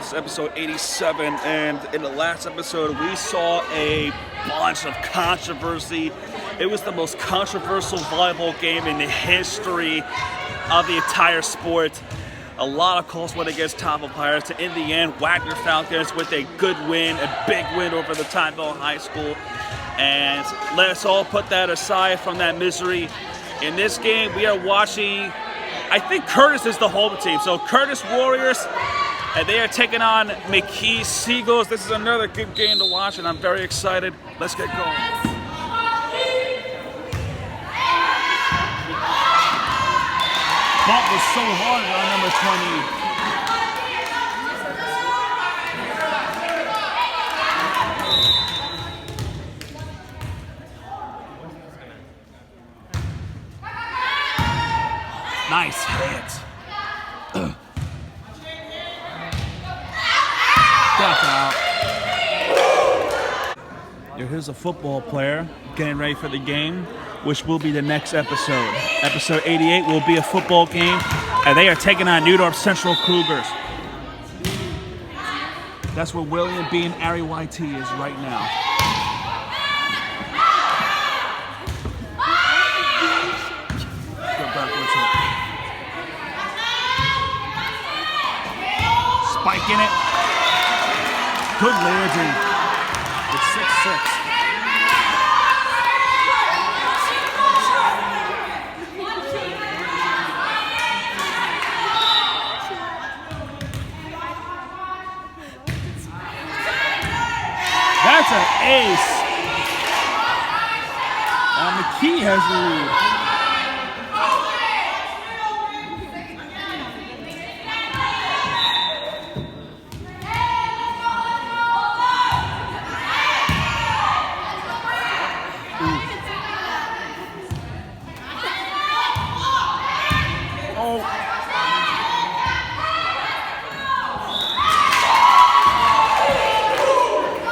This is episode 87, and in the last episode, we saw a bunch of controversy. It was the most controversial volleyball game in the history of the entire sport. A lot of calls went against top umpires. In the end, Wagner Falcons with a good win, a big win over the Timeout High School. And let's all put that aside from that misery. In this game, we are watching, I think Curtis is the home team. So Curtis Warriors, and they are taking on McKee Seagulls. This is another good game to watch, and I'm very excited. Let's get going. Bump was so hard on number 20. Nice hit. Duck out. Here's a football player getting ready for the game, which will be the next episode. Episode 88 will be a football game, and they are taking on Neudorf Central Cougars. That's where William B. and Ari YT is right now. Go backwards hit. Spike in it. Good landing. It's 6-6. That's an ace. McKee has the lead.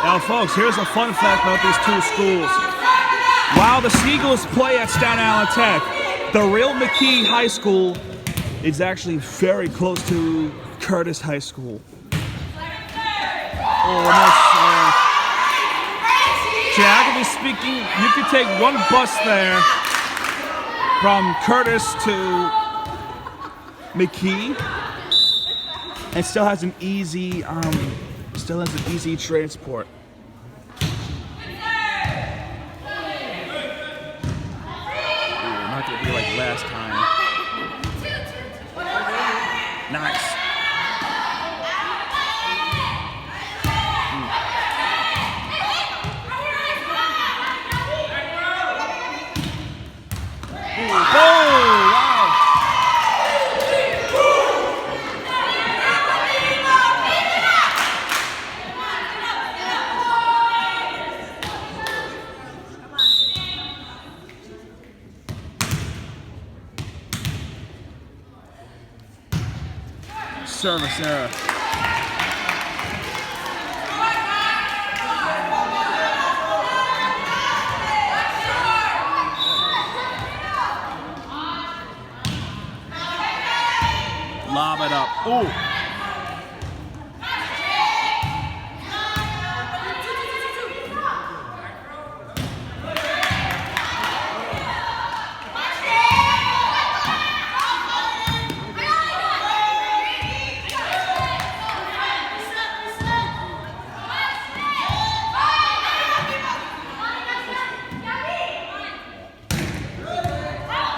Now, folks, here's a fun fact about these two schools. While the Seagulls play at Staten Island Tech, the real McKee High School is actually very close to Curtis High School. Oh, nice. Geographically speaking, you could take one bus there from Curtis to McKee, and still has an easy transport. Not gonna be like last time. Nice. Service error. Lob it up. Ooh.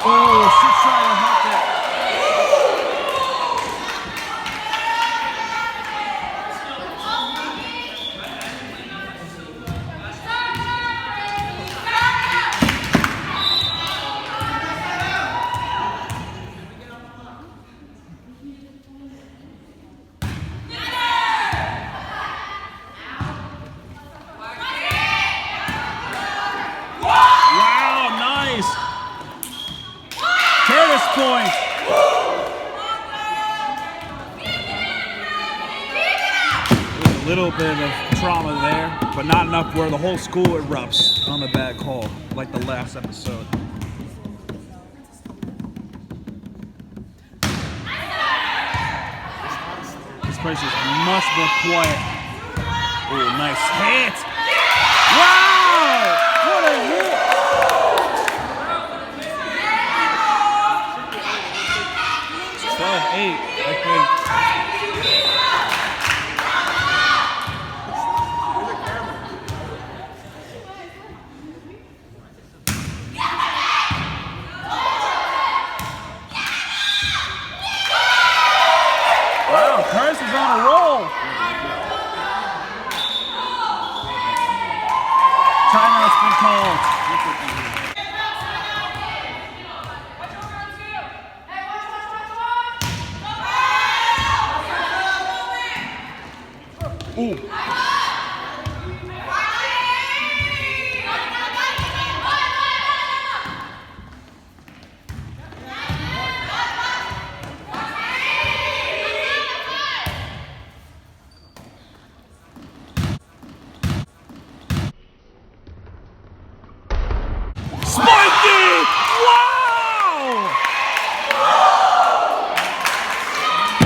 Oh, she's trying to hook it. Wow, nice. Curtis point. There's a little bit of trauma there, but not enough where the whole school erupts on the bad call, like the last episode. Price is much more quiet. Oh, nice hit! Wow! What a hit! It's 12-8, I think. Curtis is on a roll. Timeout's been called. Ooh.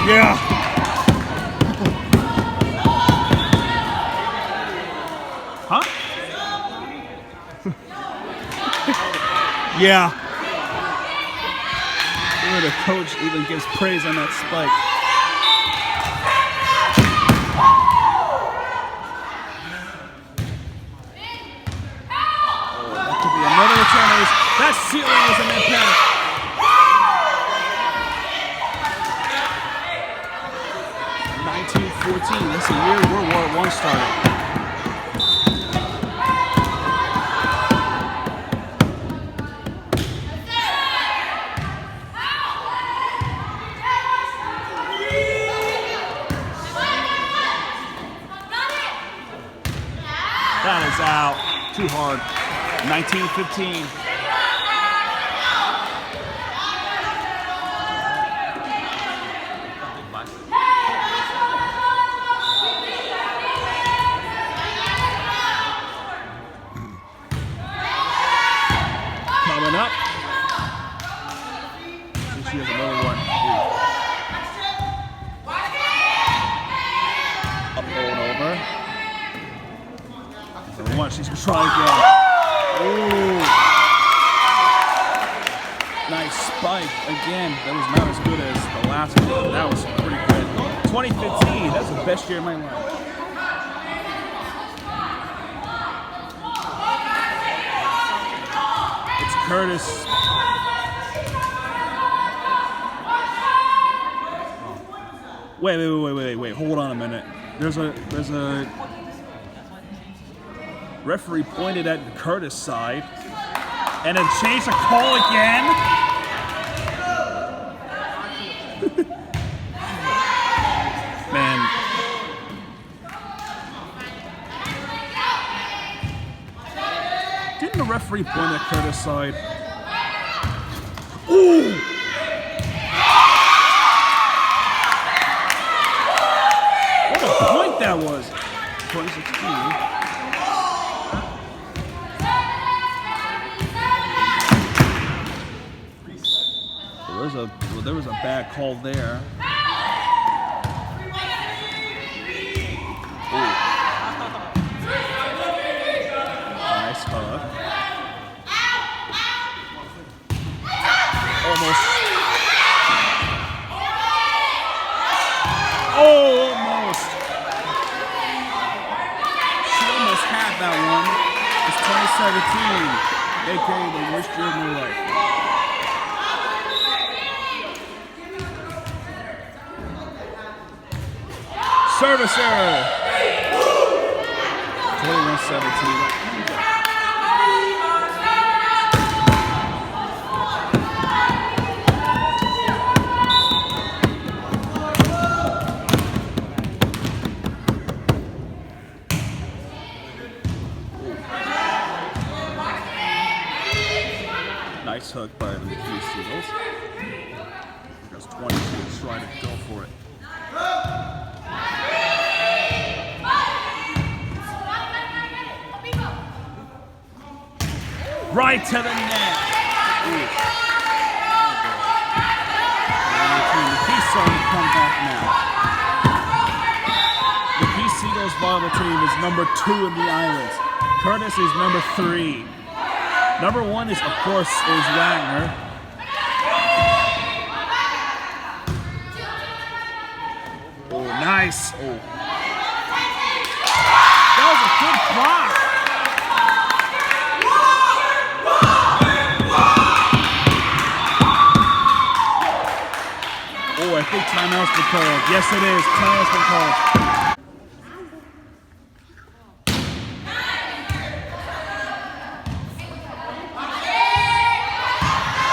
Yeah. Huh? Yeah. The coach even gives praise on that spike. Oh, that could be another return. That ceiling was an impact. That's the year World War I started. That is out. Too hard. 19-15. Up. So she has another one. Up and over. Another one. She's gonna try again. Ooh. Nice spike again. That was not as good as the last one. That was pretty good. 2015. That's the best year of my life. Curtis. Wait. Hold on a minute. There's a referee pointed at Curtis' side and then changed the call again. Man. Didn't the referee point at Curtis' side? Ooh! What a point that was! 2016. There was a bad call there. Ooh. Nice hook. Almost. Oh, almost. She almost had that one. It's 2017, aka the worst year of my life. Service error. 21-17. Nice hook by the McKee Seagulls. There's 22 trying to go for it. Right to the net. McKee's starting to come back now. volleyball team is number 2 in the islands. Curtis is number 3. Number 1 is, of course, Wagner. Oh, nice. Oh. That was a good block. Oh, I think timeout's been called. Yes, it is. Timeout's been called.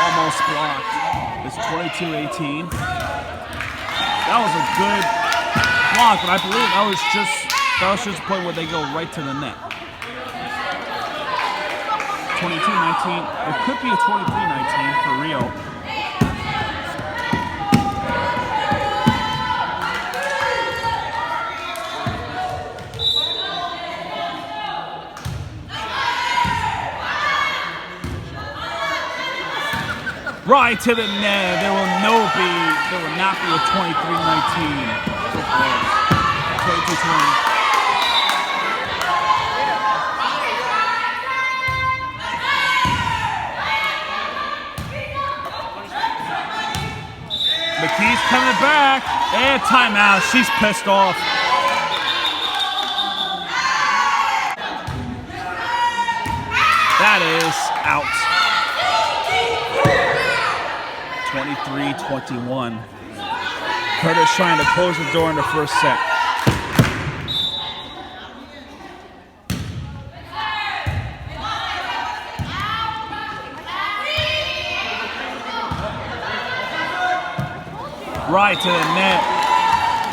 Almost blocked. It's 22-18. That was a good block, but I believe that was just a point where they go right to the net. 22-19. It could be a 23-19 for Rio. Right to the net. There will not be a 23-19. So close. 22-20. McKee's coming back. And timeout. She's pissed off. That is out. 23-21. Curtis trying to close the door in the first set. Right to the net.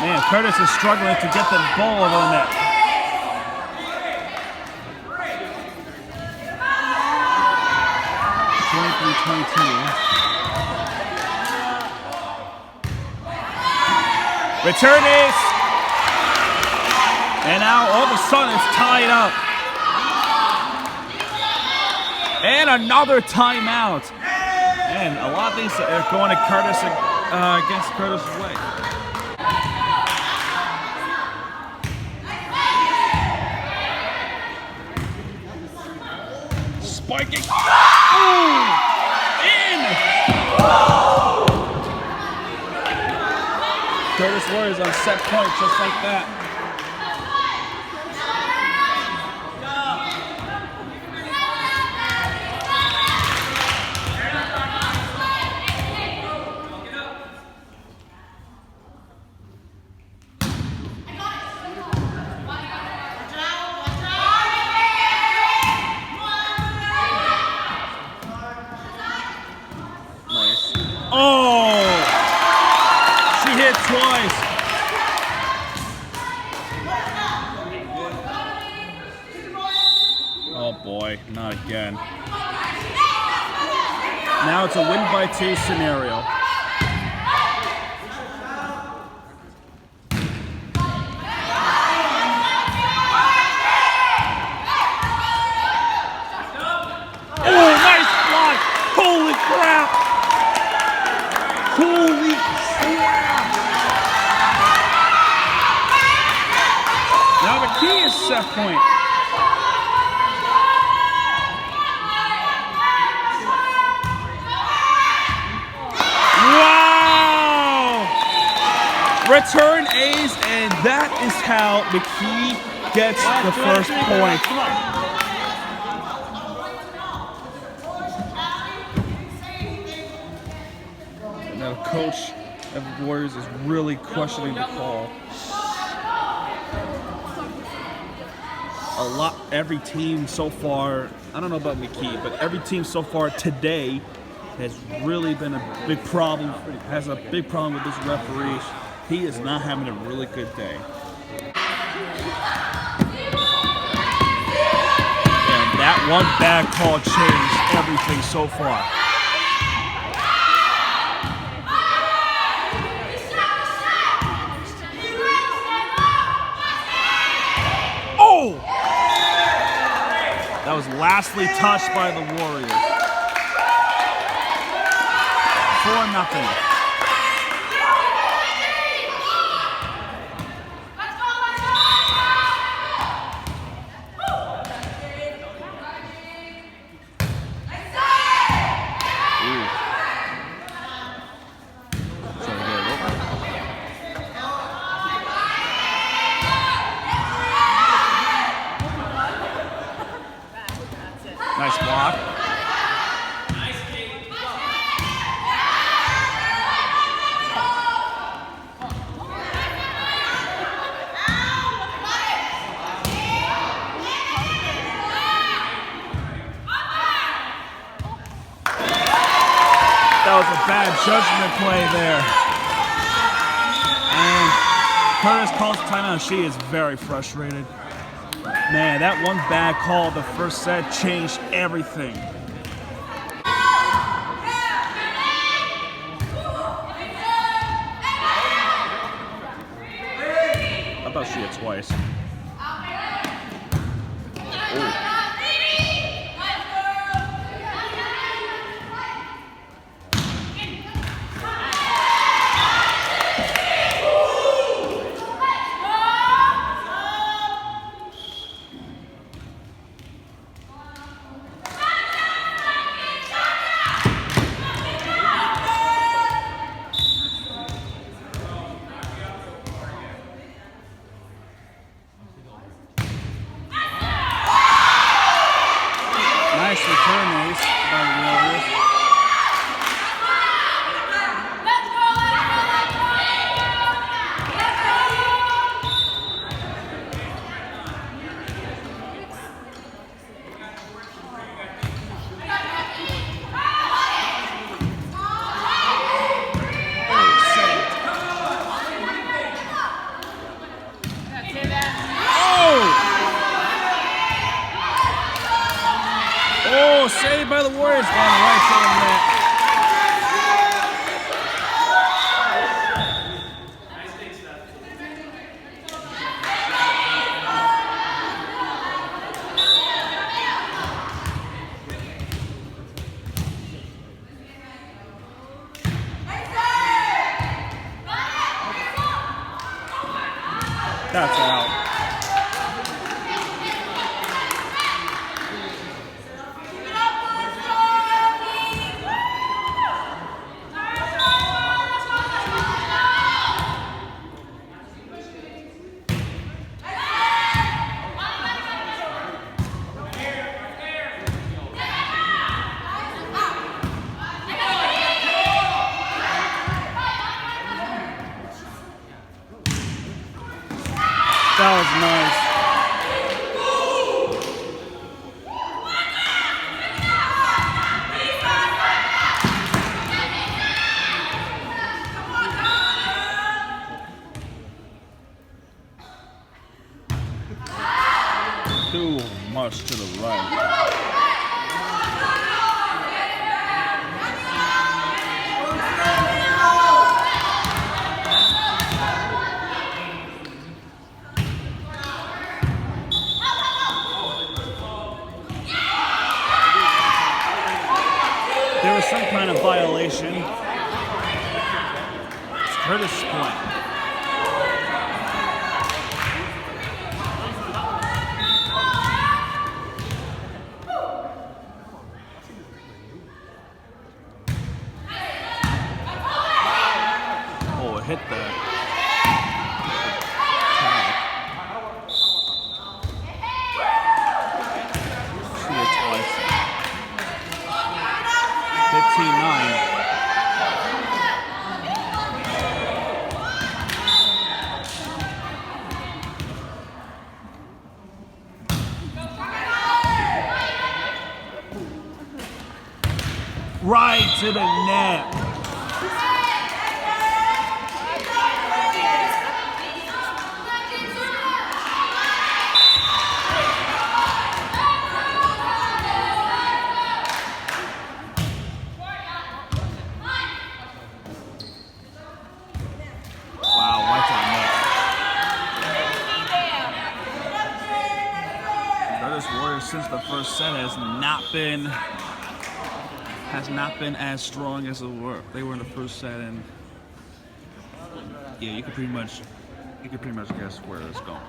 Man, Curtis is struggling to get the ball over the net. Return is, and now all of a sudden it's tied up. And another timeout. And a lot of things are going to Curtis against Curtis' way. Spiking. Ooh, in. Curtis Warriors on set point just like that. Twice. Oh boy, not again. Now it's a win by 2 scenario. Oh, nice block! Holy crap! Holy crap! Now McKee is set point. Wow! Return ace, and that is how McKee gets the first point. And now coach of the Warriors is really questioning the call. Every team so far, I don't know about McKee, but every team so far today has really been a big problem, has a big problem with this referee. He is not having a really good day. And that one bad call changed everything so far. Oh! That was lastly touched by the Warriors. 4-0. Nice block. That was a bad judgment play there. And Curtis calls timeout. She is very frustrated. Man, that one bad call the first set changed everything. I thought she hit twice. Ooh. Nice return, Ace, by the Warriors. Oh, saved by the Warriors. Down the right side of the net. That's out. That was nice. Too much to the right. There was some kind of violation. It's Curtis' point. Oh, it hit that. She hit twice. 15-9. Right to the net. Warriors since the first set has not been as strong as they were in the first set, and yeah, you could pretty much guess where it's going.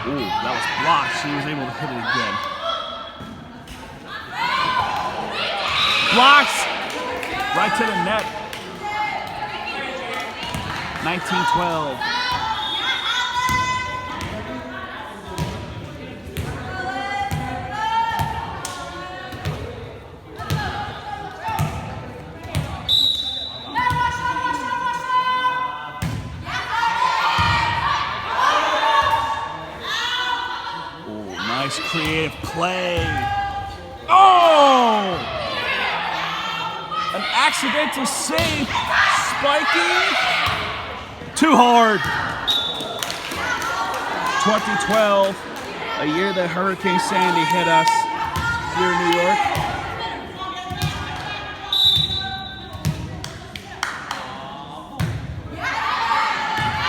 Ooh, that was blocked. She was able to hit it again. Blocks right to the net. 19-12. Nice creative play. Oh! An accidental save. Spiking. Too hard. 2012, a year that Hurricane Sandy hit us here in New York.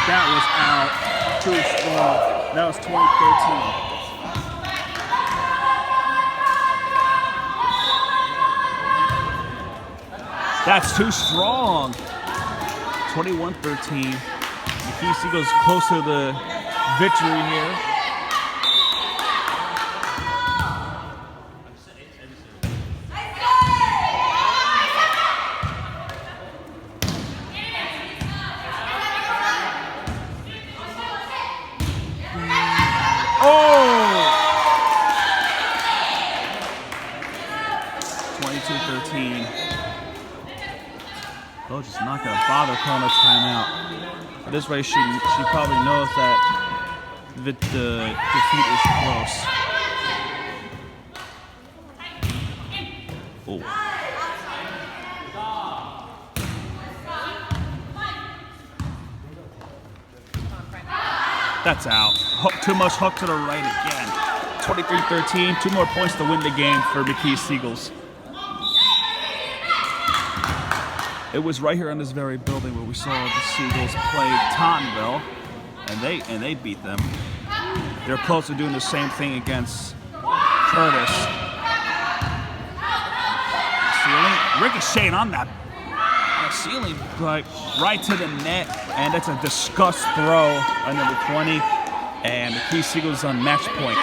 That was out. Too strong. That was 2013. That's too strong. 21-13. McKee Seagulls close to the victory here. Oh! 22-13. Coach is not going to bother calling a timeout. This way, she probably knows that the defeat is close. Oh. That's out. Too much hook to the right again. 23-13. 2 more points to win the game for McKee Seagulls. It was right here in this very building where we saw the Seagulls play Tauntonville, and they beat them. They're close to doing the same thing against Curtis. Ceiling, ricocheting on that ceiling, but right to the net, and that's a disgust throw on number 20, and McKee Seagulls on match point.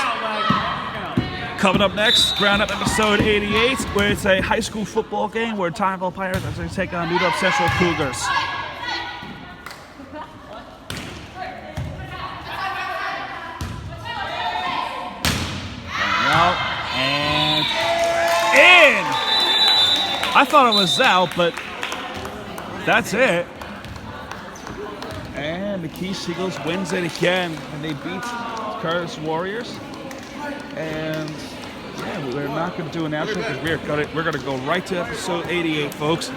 Coming up next, Groundhop episode 88, where it's a high school football game where Timeout Pirates are going to take on New York Central Cougars. Out and in! I thought it was out, but that's it. And McKee Seagulls wins it again, and they beat Curtis Warriors. And yeah, we're not going to do an outro because we're going to go right to episode 88, folks.